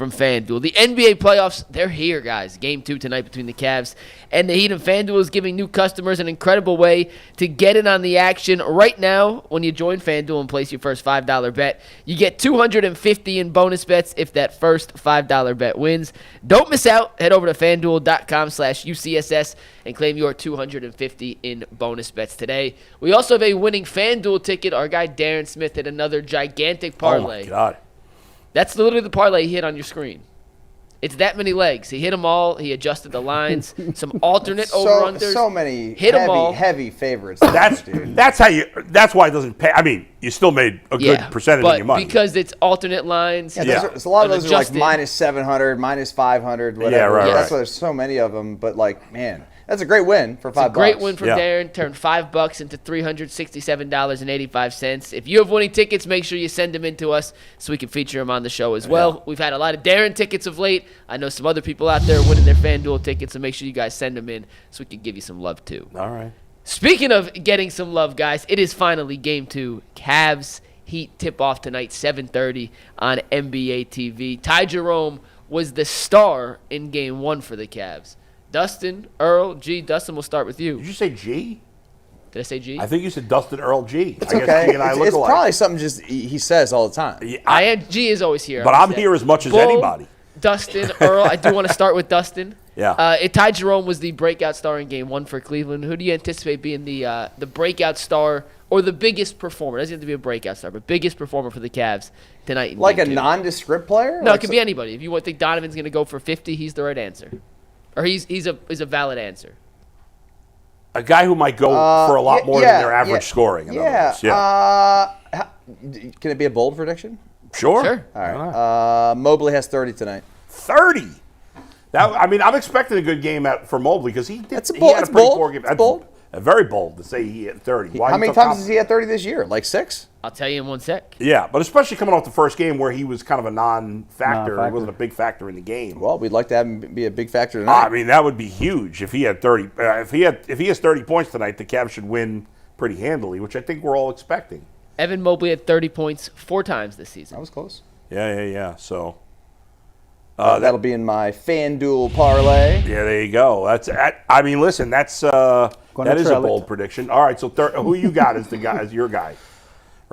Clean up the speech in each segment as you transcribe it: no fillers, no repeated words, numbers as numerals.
from FanDuel. The NBA playoffs, they're here, guys. Game 2 tonight between the Cavs and the Heat. And FanDuel is giving new customers an incredible way to get in on the action. Right now, when you join FanDuel and place your first $5 bet, you get $250 in bonus bets if that first $5 bet wins. Don't miss out. Head over to FanDuel.com/UCSS and claim your $250 in bonus bets today. We also have a winning FanDuel ticket. Our guy Darren Smith hit another gigantic parlay. Oh, my God. That's literally the parlay he hit on your screen. It's that many legs. He hit them all. He adjusted the lines. Some alternate over-unders. So many hit them all. heavy favorites. That's why it doesn't pay. I mean, you still made a good percentage of your money. Because it's alternate lines. Yeah, a lot of those are like minus 700, minus 500, whatever. Yeah, right. That's why there's so many of them. But like, man, that's a great win for $5. Great win from Darren. Turned $5 into $367.85. If you have winning tickets, make sure you send them in to us so we can feature them on the show as well. Yeah. We've had a lot of Darren tickets of late. I know some other people out there winning their FanDuel tickets, so make sure you guys send them in so we can give you some love too. All right. Speaking of getting some love, guys, it is finally Game 2. Cavs Heat tip-off tonight, 7:30 on NBA TV. Ty Jerome was the star in Game 1 for the Cavs. Dustin, Earl, G. Dustin, we'll start with you. Did you say G? Did I say G? I think you said Dustin Earl G. It's okay. G and I look it's alike. probably something just he says all the time. Yeah, G is always here. But I'm here as much as anybody. Dustin, Earl, I do want to start with Dustin. Yeah. Ty Jerome was the breakout star in Game 1 for Cleveland. Who do you anticipate being the breakout star or the biggest performer? It doesn't have to be a breakout star, but biggest performer for the Cavs tonight in like Game a 2. Nondescript player? No, like it could be anybody. If you think Donovan's going to go for 50, he's the right answer. Or he's a valid answer. A guy who might go for a lot more than their average scoring. In other words. Can it be a bold prediction? Sure. All right. Mobley has 30 tonight. 30? I'm expecting a good game for Mobley because he had a pretty poor game. That's bold. Very bold to say he hit 30. How many times has he had 30 this year? Like 6? I'll tell you in 1 sec. Yeah, but especially coming off the first game where he was kind of a non-factor. He wasn't a big factor in the game. Well, we'd like to have him be a big factor tonight. I mean, that would be huge if he had 30. If he has 30 points tonight, the Cavs should win pretty handily, which I think we're all expecting. Evan Mobley had 30 points 4 times this season. That was close. Yeah. So that'll be in my FanDuel parlay. Yeah, there you go. Listen, that is a bold prediction. All right, so who you got as your guy?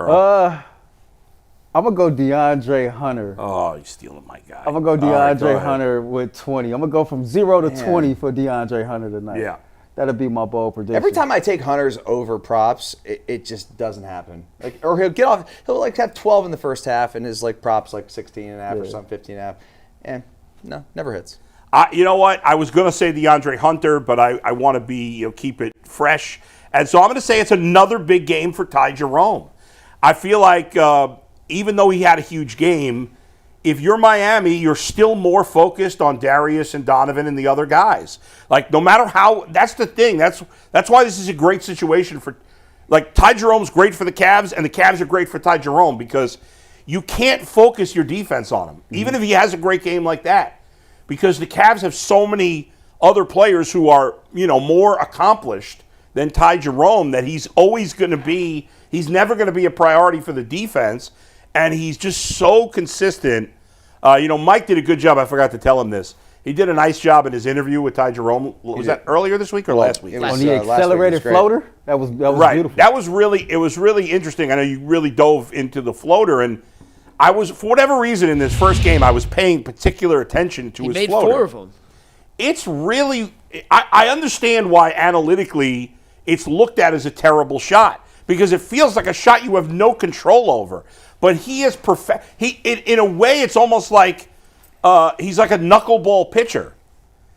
I'm gonna go DeAndre Hunter. Oh, you're stealing my guy. I'm gonna go DeAndre Hunter with 20. I'm gonna go from 0 to 20 for DeAndre Hunter tonight. Yeah. That'll be my bold prediction. Every time I take Hunter's over props, it just doesn't happen. Or he'll get off. He'll have 12 in the first half, and his props 16.5 or something, 15.5. And no, never hits. You know what? I was gonna say DeAndre Hunter, but I want to be keep it fresh, and so I'm gonna say it's another big game for Ty Jerome. I feel like even though he had a huge game, if you're Miami, you're still more focused on Darius and Donovan and the other guys. Like, no matter how, that's the thing. That's why this is a great situation for, Ty Jerome's great for the Cavs, and the Cavs are great for Ty Jerome because you can't focus your defense on him, even if he has a great game like that, because the Cavs have so many other players who are, more accomplished than Ty Jerome that he's never going to be a priority for the defense. And he's just so consistent. Mike did a good job. I forgot to tell him this. He did a nice job in his interview with Ty Jerome. Was that earlier this week or last week? On the accelerated floater? That was right. Beautiful. It was really interesting. I know you really dove into the floater, and I was, for whatever reason, in this first game, I was paying particular attention to his floater. He made 4 of them. It's really, I understand why analytically it's looked at as a terrible shot, because it feels like a shot you have no control over. But he is perfect. In a way, it's almost like he's like a knuckleball pitcher,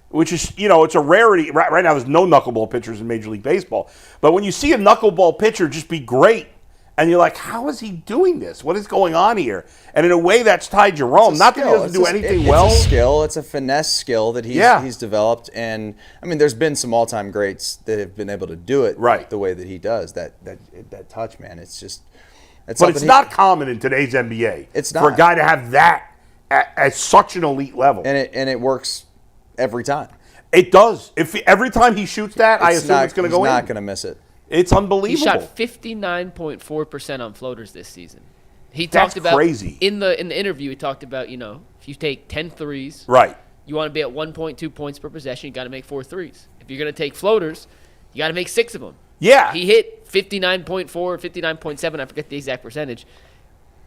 which is, it's a rarity. Right now, there's no knuckleball pitchers in Major League Baseball. But when you see a knuckleball pitcher just be great, and you're like, how is he doing this? What is going on here? And in a way, that's Ty Jerome. Not that he doesn't do anything well. It's a skill. It's a finesse skill that he's developed. And, there's been some all-time greats that have been able to do it the way that he does. That touch, man, it's just... But it's not common in today's NBA. It's not. For a guy to have that at such an elite level. And it works every time. It does. Every time he shoots that, I assume it's going to go in. He's not going to miss it. It's unbelievable. He shot 59.4% on floaters this season. He talked about crazy. In the interview. He talked about if you take 10 threes, right, you want to be at 1.2 points per possession. You got to make 4 threes. If you're going to take floaters, you got to make 6 of them. Yeah, he hit 59.4, 59.7. I forget the exact percentage.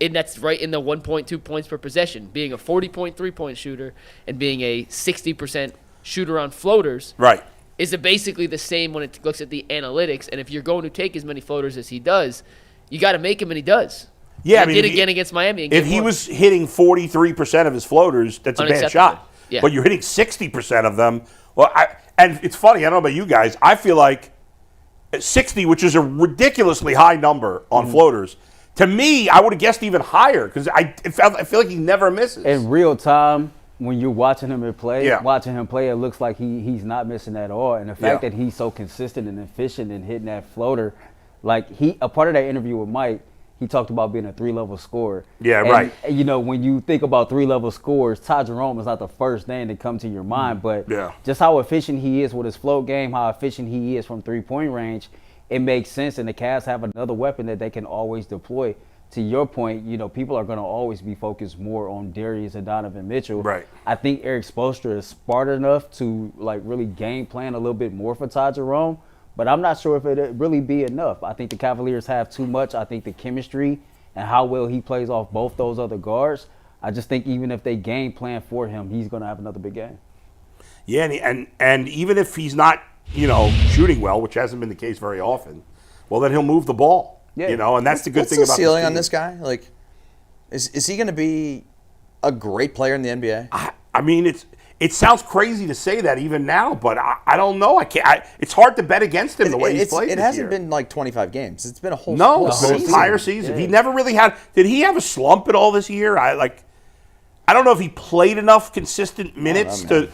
And that's right in the 1.2 points per possession, being a 40.3-point shooter and being a 60% shooter on floaters. Right. Is basically the same when it looks at the analytics. And if you're going to take as many floaters as he does, you got to make him, and he does. Yeah, he did again against Miami. If he was hitting 43% of his floaters, that's a bad shot. Yeah. But you're hitting 60% of them. Well, and it's funny. I don't know about you guys. I feel like 60, which is a ridiculously high number on floaters. To me, I would have guessed even higher because I feel like he never misses. In real time, when you're watching him play, it looks like he's not missing at all. And the fact that he's so consistent and efficient in hitting that floater, like a part of that interview with Mike, he talked about being a 3-level scorer. Yeah, and, right. When you think about 3-level scorers, Ty Jerome is not the first name to come to your mind, but just how efficient he is with his float game, how efficient he is from 3-point range, it makes sense. And the Cavs have another weapon that they can always deploy. To your point, people are going to always be focused more on Darius and Donovan Mitchell. Right. I think Erik Spoelstra is smart enough to really game plan a little bit more for Ty Jerome. But I'm not sure if it'd really be enough. I think the Cavaliers have too much. I think the chemistry and how well he plays off both those other guards, I just think even if they game plan for him, he's going to have another big game. Yeah, and even if he's not, shooting well, which hasn't been the case very often, well, then he'll move the ball. Yeah. And that's the good thing about the ceiling on this guy? Like, is he going to be a great player in the NBA? I mean, it sounds crazy to say that even now, but I don't know. It's hard to bet against him the way he's played. It hasn't been like 25 games. It's been a whole entire season. Yeah. He never really had. Did he have a slump at all this year? I don't know if he played enough consistent minutes to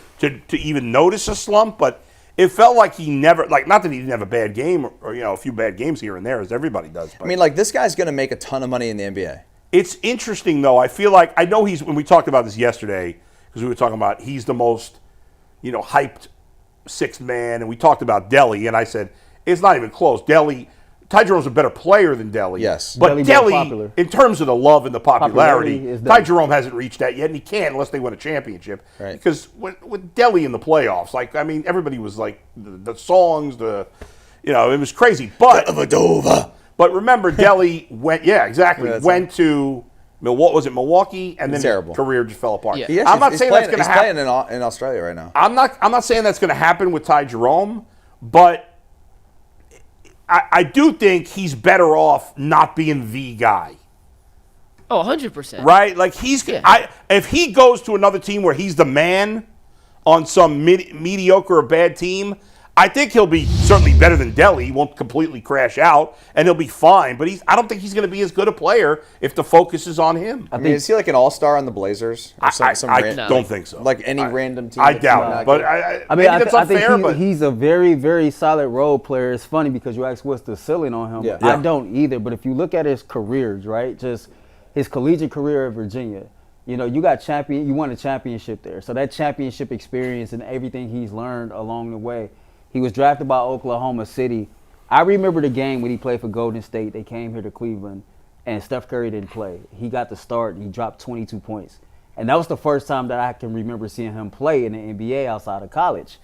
even notice a slump, but it felt like he never, not that he didn't have a bad game or a few bad games here and there, as everybody does. But. I mean, this guy's going to make a ton of money in the NBA. It's interesting, though. I feel like, I know when we talked about this yesterday, because we were talking about he's the most, hyped sixth man, and we talked about Delly, and I said, it's not even close. Ty Jerome's a better player than Delly. Yes. But Delly, in terms of the love and the popularity Ty Jerome hasn't reached that yet, and he can't unless they win a championship. Right. Because with Delly in the playoffs, everybody was the songs, it was crazy. But But remember, Delly went to Milwaukee, and then his career just fell apart. Yeah. I'm not saying that's going to happen. He's playing in Australia right now. I'm not saying that's going to happen with Ty Jerome, but I do think he's better off not being the guy. Oh, 100%. Right? If he goes to another team where he's the man on some mediocre or bad team, I think he'll be certainly better than Delly. He won't completely crash out, and he'll be fine. But I don't think he's going to be as good a player if the focus is on him. Is he like an all-star on the Blazers? I don't think so. Like any random team? I doubt it. But I think he's a very, very solid role player. It's funny because you asked what's the ceiling on him. Yeah. I don't either. But if you look at his careers, right, just his collegiate career at Virginia, you won a championship there. So that championship experience and everything he's learned along the way. He was drafted by Oklahoma City. I remember the game when he played for Golden State. They came here to Cleveland, and Steph Curry didn't play. He got the start, and he dropped 22 points. And that was the first time that I can remember seeing him play in the NBA outside of college.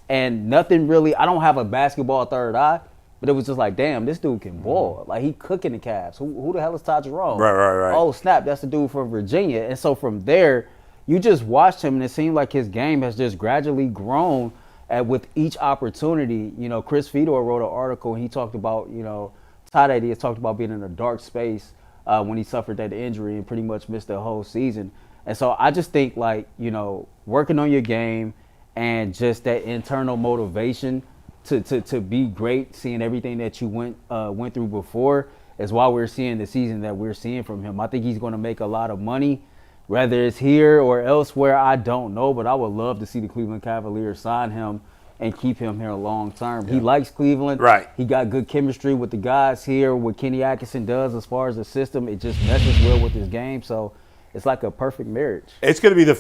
And nothing really – I don't have a basketball third eye, but it was just like, damn, this dude can ball. Like, he cooking the Cavs. Who the hell is Ty Jerome? Right. Oh, snap, that's the dude from Virginia. And so from there, you just watched him, and it seemed like his game has just gradually grown – with each opportunity. Chris Fedor wrote an article, and he talked about, Todd Addy has talked about being in a dark space when he suffered that injury and pretty much missed the whole season. And so I just think, working on your game and just that internal motivation to be great, seeing everything that you went through before is why we're seeing the season that we're seeing from him. I think he's going to make a lot of money. Whether it's here or elsewhere, I don't know, but I would love to see the Cleveland Cavaliers sign him and keep him here long term. Yeah. He likes Cleveland. Right. He got good chemistry with the guys here. What Kenny Atkinson does as far as the system, it just meshes well with his game. So it's like a perfect marriage. It's going to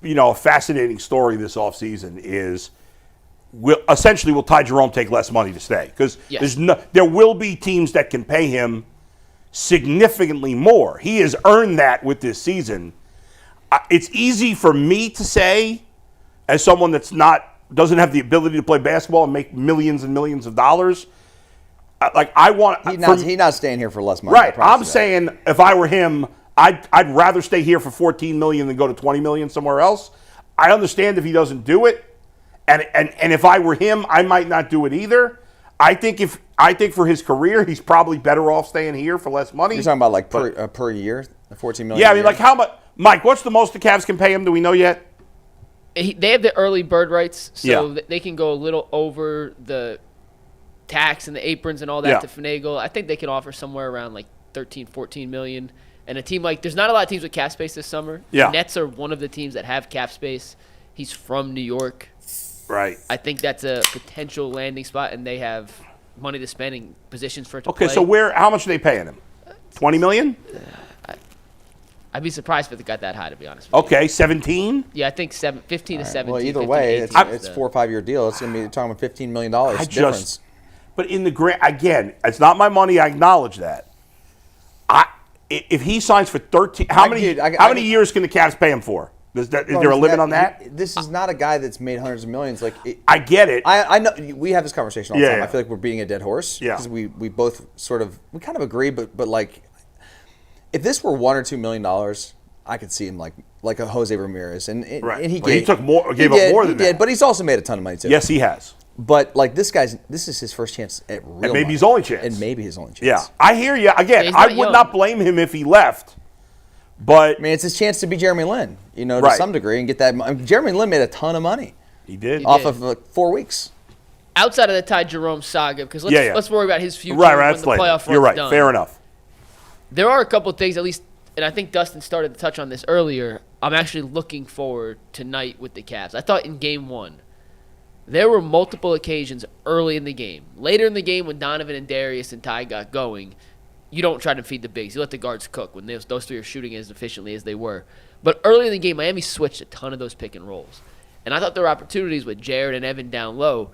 be a fascinating story this offseason is will Ty Jerome take less money to stay? Because there will be teams that can pay him significantly more. He has earned that with this season. It's easy for me to say, as someone doesn't have the ability to play basketball and make millions and millions of dollars. He's not staying here for less money. Right. I'm saying if I were him, I'd rather stay here for $14 million than go to $20 million somewhere else. I understand if he doesn't do it, and if I were him, I might not do it either. I think for his career, he's probably better off staying here for less money. You're talking about per year, $14 million. Yeah, I mean, like how much? Mike, what's the most the Cavs can pay him? Do we know yet? They have the early bird rights, so Yeah. they can go a little over the tax and the aprons and all that to finagle. I think they can offer somewhere around like 13, 14 million. And a team there's not a lot of teams with cap space this summer. Yeah. The Nets are one of the teams that have cap space. He's from New York. Right. I think that's a potential landing spot, and they have money to spend in positions for it to play. Okay, so how much are they paying him? $20 million? I'd be surprised if it got that high, to be honest with you. Okay, 17? Yeah, I think 15 to 17. Well, either 15 way, to it's 18 a 4 or 5 year deal. It's going to be talking about $15 million difference. But in the again, it's not my money. I acknowledge that. If he signs for 13, how many years can the Cavs pay him for? Is there a limit on that? This is not a guy that's made hundreds of millions. I get it. I know we have this conversation all the time. Yeah. I feel like we're beating a dead horse because we both we kind of agree, but like if this were $1 or $2 million, I could see him like a Jose Ramirez, and he took more, gave up more than that. But he's also made a ton of money too. Yes, he has. But like this is his first chance at real and maybe money. his only chance. And maybe his only chance. Yeah, I hear you. Again, I would not blame him if he left. But I mean, it's his chance to be Jeremy Lin, to some degree, and get that. Jeremy Lin made a ton of money. He did off of 4 weeks. Outside of the Ty Jerome saga, because let's worry about his future when the playoff run's You're right. done. Fair enough. There are a couple of things, at least, and I think Dustin started to touch on this earlier. I'm actually looking forward tonight with the Cavs. I thought in Game 1, there were multiple occasions early in the game. Later in the game, when Donovan and Darius and Ty got going, you don't try to feed the bigs. You let the guards cook when those three are shooting as efficiently as they were. But early in the game, Miami switched a ton of those pick and rolls. And I thought there were opportunities with Jared and Evan down low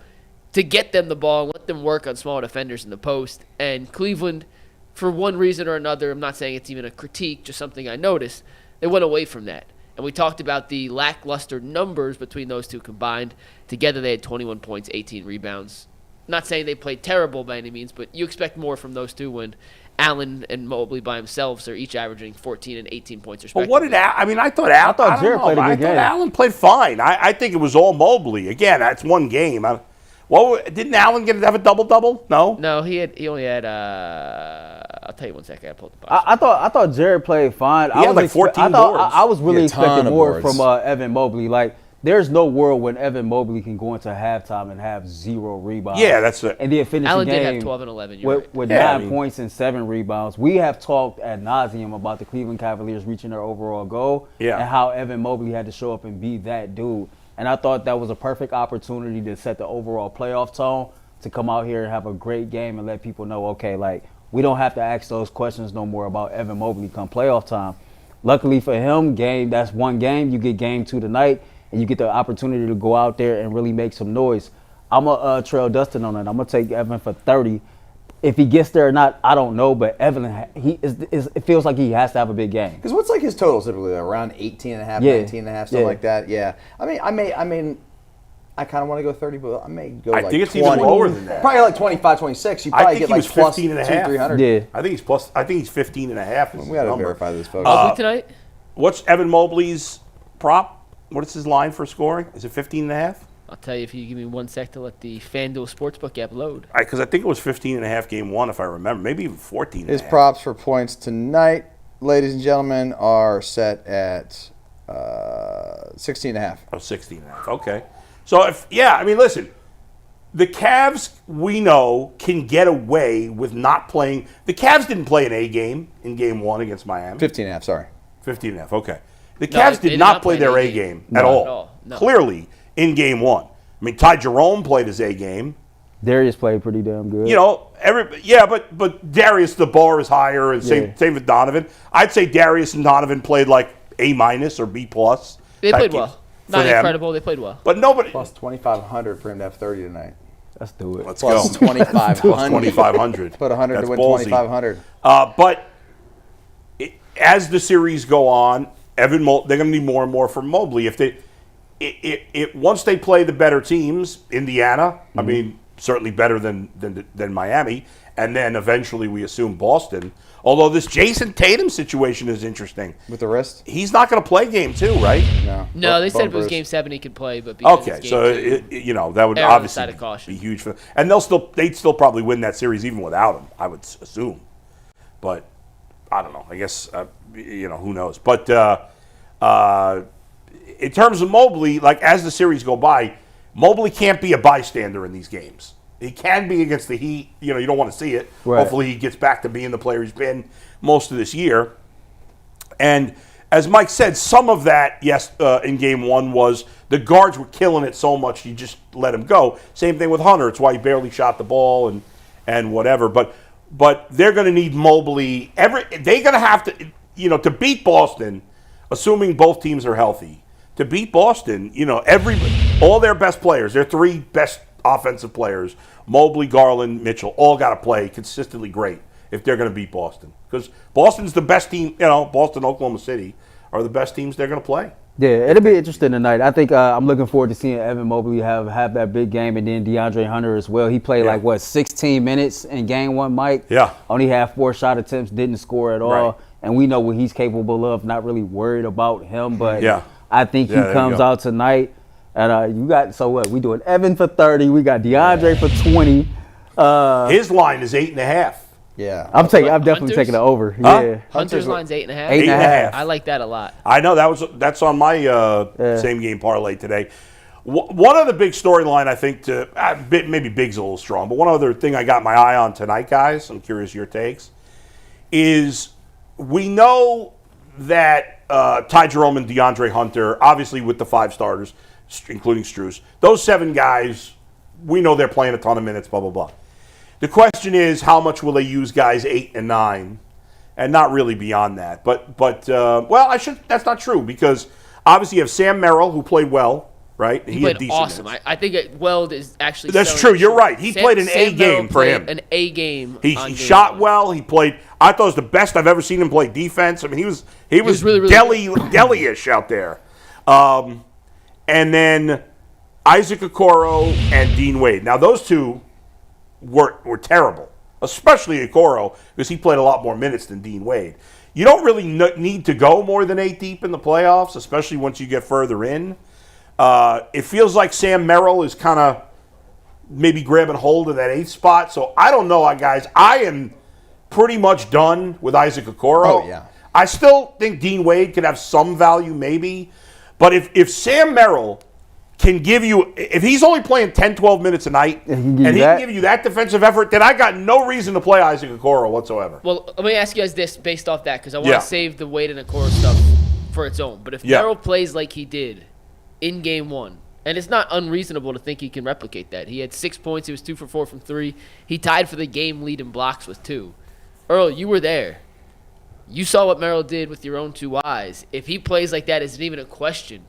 to get them the ball and let them work on small defenders in the post. And Cleveland, for one reason or another, I'm not saying it's even a critique, just something I noticed, they went away from that. And we talked about the lackluster numbers between those two combined. Together they had 21 points, 18 rebounds. Not saying they played terrible by any means, but you expect more from those two when Allen and Mobley by themselves are each averaging 14 and 18 points respectively. But what did I thought Jared played a good game. Allen played fine. I think it was all Mobley. Again, that's one game. Didn't Allen have a double-double? No? No, he only had I'll tell you one second. I pulled the box. I thought Jared played fine. He had like 14 boards. I was really expecting more boards. from Evan Mobley. Like, there's no world when Evan Mobley can go into halftime and have 0 rebounds. Yeah, that's it. And then finish Allen the game did have 12 and 11. with 9 points and 7 rebounds. We have talked ad nauseum about the Cleveland Cavaliers reaching their overall goal and how Evan Mobley had to show up and be that dude. And I thought that was a perfect opportunity to set the overall playoff tone, to come out here and have a great game and let people know, okay, like, we don't have to ask those questions no more about Evan Mobley come playoff time. Luckily for him, that's one game. You get game 2 tonight, and you get the opportunity to go out there and really make some noise. I'm going to trail Dustin on it. I'm going to take Evan for 30. If he gets there or not, I don't know. But Evan, it feels like he has to have a big game. Because what's like his totals typically? Around 18.5, 19.5, something like that. Yeah. I mean, I kind of want to go 30, but I may go like 20. I think it's even lower than that. Probably like 25, 26. You probably get like plus 15 and a half. 300. Yeah. I think he's 15 and a half. We got to verify this, folks. Mobley tonight? What's Evan Mobley's prop? What is his line for scoring? Is it 15 and a half? I'll tell you if you give me 1 sec to let the FanDuel Sportsbook app load. Because I think it was 15 and a half game 1, if I remember. Maybe even 14 and a His half. props for points tonight, ladies and gentlemen, are set at 16 and a half. Oh, 16 and a half. Okay. So, listen, the Cavs, we know, can get away with not playing. The Cavs didn't play an A game in game 1 against Miami. 15 and a half, sorry. 15 and a half, okay. The Cavs did not play their A game at all. No. Clearly, in game 1. I mean, Ty Jerome played his A game. Darius played pretty damn good. But Darius, the bar is higher, and same with Donovan. I'd say Darius and Donovan played like A- or B+. They played well. Not incredible. They played well. But nobody. Plus 2,500 for him to have 30 tonight. Let's do it. Let's Plus go. 2,500. Plus 2,500. Put 100 That's to win ballsy. 2,500. But as the series go on, they're going to need more and more from Mobley. If once they play the better teams, Indiana, I mean, certainly better than Miami, and then eventually we assume Boston. Although this Jason Tatum situation is interesting. With the wrist? He's not going to play game 2, right? No, they said if it was game 7 he could play, but because okay, it's so game 2, that would obviously caution. be huge for them. And they'd still probably win that series even without him, I would assume. But I don't know. I guess who knows. But in terms of Mobley, like as the series go by, Mobley can't be a bystander in these games. He can be against the Heat. You don't want to see it. Right. Hopefully he gets back to being the player he's been most of this year. And as Mike said, some of that, in game 1 was the guards were killing it so much you just let him go. Same thing with Hunter. It's why he barely shot the ball and whatever. But they're going to need Mobley. They're going to have to, to beat Boston, assuming both teams are healthy. To beat Boston, all their best players, their 3 best offensive players, Mobley, Garland, Mitchell, all got to play consistently great if they're going to beat Boston. Because Boston's the best team, Boston, Oklahoma City are the best teams they're going to play. Yeah, it'll be interesting tonight. I think I'm looking forward to seeing Evan Mobley have that big game, and then DeAndre Hunter as well. He played 16 minutes in game 1, Mike? Yeah. Only had 4 shot attempts, didn't score at all. Right. And we know what he's capable of, not really worried about him, but I think he comes out tonight. And you got, so what? We doing Evan for 30. We got DeAndre for 20. His line is 8.5. Yeah. I'm definitely taking it over. Huh? Yeah. Hunter's line's 8.5. 8.5. I like that a lot. I know that's on my same game parlay today. One other big storyline, I think, maybe big's a little strong, but one other thing I got my eye on tonight, guys, I'm curious your takes, is we know that Ty Jerome and DeAndre Hunter, obviously with the 5 starters, including Strus, those 7 guys, we know they're playing a ton of minutes, blah, blah, blah. The question is, how much will they use guys 8 and 9, and not really beyond that. But that's not true, because obviously you have Sam Merrill, who played well, right? He played awesome. I think Weld is actually. That's true. You're right. He played an A game for him. An A game. He shot well. He played. I thought it was the best I've ever seen him play defense. I mean, he was really, really deli-ish out there. And then Isaac Okoro and Dean Wade. Now those 2 were terrible, especially Okoro, because he played a lot more minutes than Dean Wade. You don't really need to go more than 8 deep in the playoffs, especially once you get further in. It feels like Sam Merrill is kind of maybe grabbing hold of that 8th spot. So I don't know, guys. I am pretty much done with Isaac Okoro. Oh, yeah. I still think Dean Wade could have some value maybe. But if Sam Merrill can give you, if he's only playing 10, 12 minutes a night, and he can give you that defensive effort, then I got no reason to play Isaac Okoro whatsoever. Well, let me ask you guys this based off that, because I want to save the Wade and Okoro stuff for its own. But if Merrill plays like he did in game 1, and it's not unreasonable to think he can replicate that. He had 6 points. He was 2 for 4 from 3. He tied for the game lead in blocks with 2. Earl, you were there. You saw what Merrill did with your own 2 eyes. If he plays like that, is it even a question?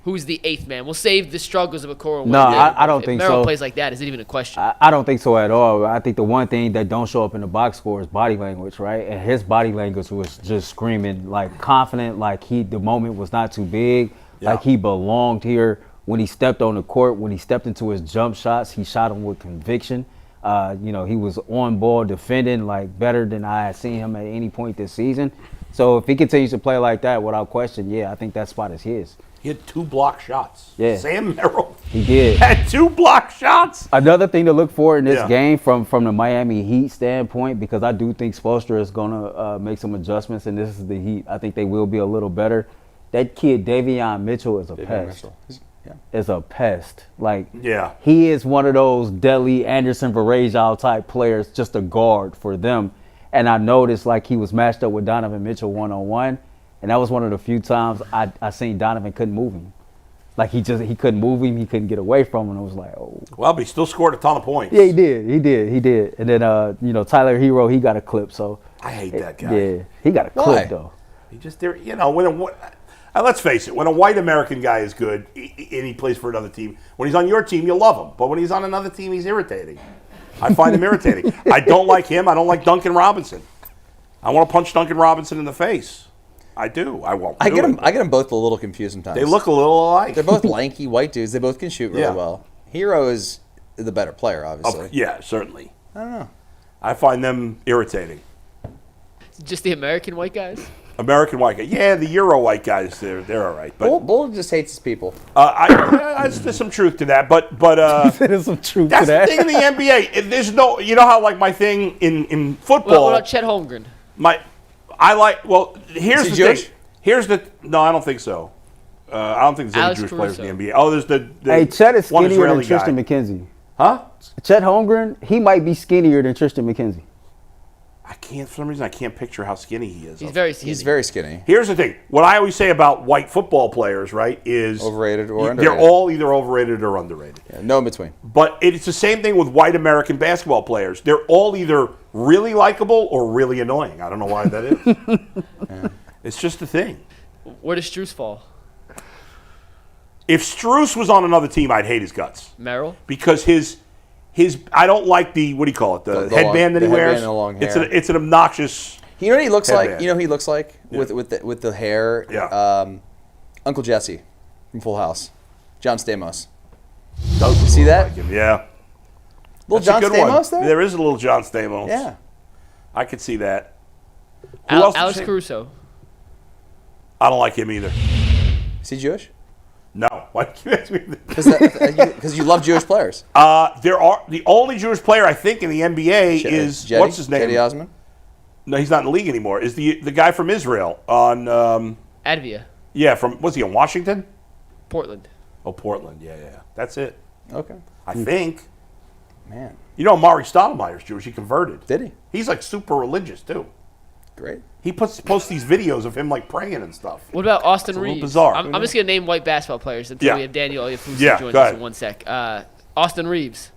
Who's the 8th man? We'll save the struggles of Okoro. No, I don't think so. If Merrill plays like that, is it even a question? I don't think so at all. I think the one thing that don't show up in the box score is body language, right? And his body language was just screaming, like confident, like the moment was not too big, like he belonged here. When he stepped on the court, when he stepped into his jump shots, he shot them with conviction. He was on ball defending like better than I had seen him at any point this season. So if he continues to play like that, without question, I think that spot is his. He had 2 block shots. Yeah. Sam Merrill. He did. Had 2 block shots. Another thing to look for in this game from the Miami Heat standpoint, because I do think Spoelstra is going to make some adjustments, and this is the Heat. I think they will be a little better. That kid, Davion Mitchell, is a pest. Is a pest. He is one of those Deli, Anderson, Varejao type players, just a guard for them. And I noticed he was matched up with Donovan Mitchell one-on-one, and that was one of the few times I seen Donovan couldn't move him. He couldn't move him, he couldn't get away from him. I was like, oh. Well, but he still scored a ton of points. Yeah, he did. And then Tyler Hero, he got a clip. So I hate that guy. Yeah, he got a clip though. He just there, Let's face it, when a white American guy is good and he plays for another team, when he's on your team, you love him. But when he's on another team, he's irritating. I find him irritating. I don't like him. I don't like Duncan Robinson. I want to punch Duncan Robinson in the face. I do. I won't. I get them both a little confused sometimes. They look a little alike. They're both lanky white dudes. They both can shoot really well. Hero is the better player, obviously. Yeah, certainly. I don't know. I find them irritating. Just the American white guys? American white guys. Yeah, the Euro white guys, they're all right. But Bull just hates his people. There's some truth to that. But there's some truth that's to that. the thing in the NBA. There's no, you know how like my thing in football. Well, what about Chet Holmgren? Here's the Jewish? thing. No, I don't think so. I don't think there's any Jewish players in the NBA. Oh, there's the Hey, Chet is one skinnier Israeli than Tristan guy. McKenzie. Huh? Chet Holmgren, he might be skinnier than Tristan McKenzie. For some reason, I can't picture how skinny he is. He's very skinny. He's very skinny. Here's the thing. What I always say about white football players, right, is Overrated or underrated. They're all either overrated or underrated. Yeah, no in between. But it's the same thing with white American basketball players. They're all either really likable or really annoying. I don't know why that is. Yeah. It's just a thing. Where does Strus fall? If Strus was on another team, I'd hate his guts. Merrill? Because his I don't like the, what do you call it, the headband that he wears. And the long hair. It's an obnoxious. You know what he looks headband. like? You know who he looks like with the hair? Yeah. Uncle Jesse from Full House. John Stamos. Does You see that? like him, yeah. Little That's John a good one. Stamos there? There is a little John Stamos. Yeah. I could see that. Who else did Alex you say? Caruso. I don't like him either. Is he Jewish? No. Why did you ask me that? Because you love Jewish players. The only Jewish player I think in the NBA is Jetty? what's his name? Jetty Osman? No, he's not in the league anymore. Is the guy from Israel on? Advia. Yeah, was he in Washington? Portland. Oh, Portland. Yeah. That's it. Okay. I think. Man. You know, Mari Stoudemire's Jewish. He converted. Did he? He's like super religious too. Great. He posts these videos of him like praying and stuff. What about Austin It's a little Reeves? bizarre. I'm just going to name white basketball players until we have Daniel Oyefusi join go us ahead. in 1 sec. Austin Reeves.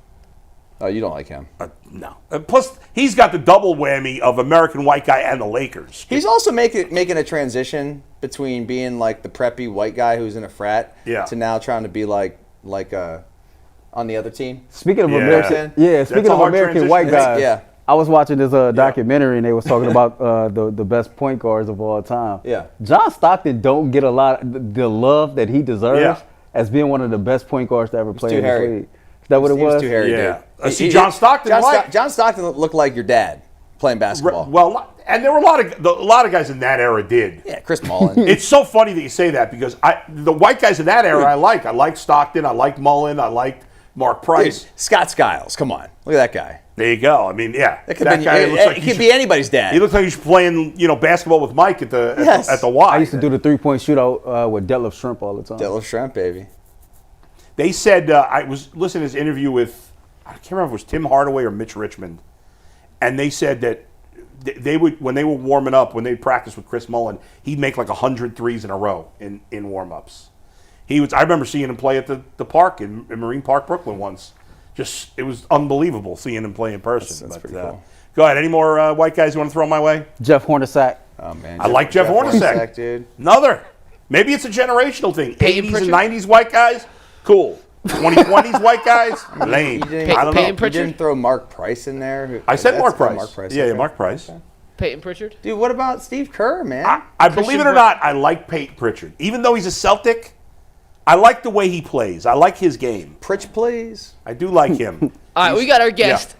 Oh, you don't like him. No. Plus, he's got the double whammy of American white guy and the Lakers. He's also making a transition between being like the preppy white guy who's in a frat to now trying to be like on the other team. Speaking of American, That's speaking a of hard American white transition. guys, I was watching this documentary and they was talking about the best point guards of all time. Yeah. John Stockton don't get a lot of the love that he deserves as being one of the best point guards to ever play in the league. Is that what it was? He was too hairy, dude. See, John Stockton. John Stockton looked like your dad playing basketball. Well, and there were a lot of guys in that era did. Yeah, Chris Mullin. It's so funny that you say that because the white guys in that era I like. I liked Stockton. I liked Mullin. I liked Mark Price. Dude, Scott Skiles. Come on, look at that guy. There you go. I mean, yeah, that guy looks like he could be anybody's dad. He looks like he's playing, basketball with Mike at the Y. I used to do the 3-point shootout with Detlef Schrempf all the time. Detlef Schrempf, baby. They said I was listening to this interview with I can't remember if it was Tim Hardaway or Mitch Richmond, and they said that they would when they were warming up when they'd practice with Chris Mullin, he'd make like 100 threes in a row in warm-ups. I remember seeing him play at the park in Marine Park, Brooklyn once. It was unbelievable seeing him play in person. That's pretty cool. Go ahead. Any more white guys you want to throw my way? Jeff Hornacek. Oh man, I like Jeff Hornacek, dude. Another. Maybe it's a generational thing. Peyton 80s Pritchard? and 90s white guys, cool. 2020s white guys, lame. I don't know. You didn't throw Mark Price in there. I said Mark Price. Mark Price. Yeah, Mark Price. Okay. Peyton Pritchard. Dude, what about Steve Kerr, man? I believe it or not, I like Peyton Pritchard. Even though he's a Celtic, I like the way he plays. I like his game. Pritch, please. I do like him. All right, we got our guest.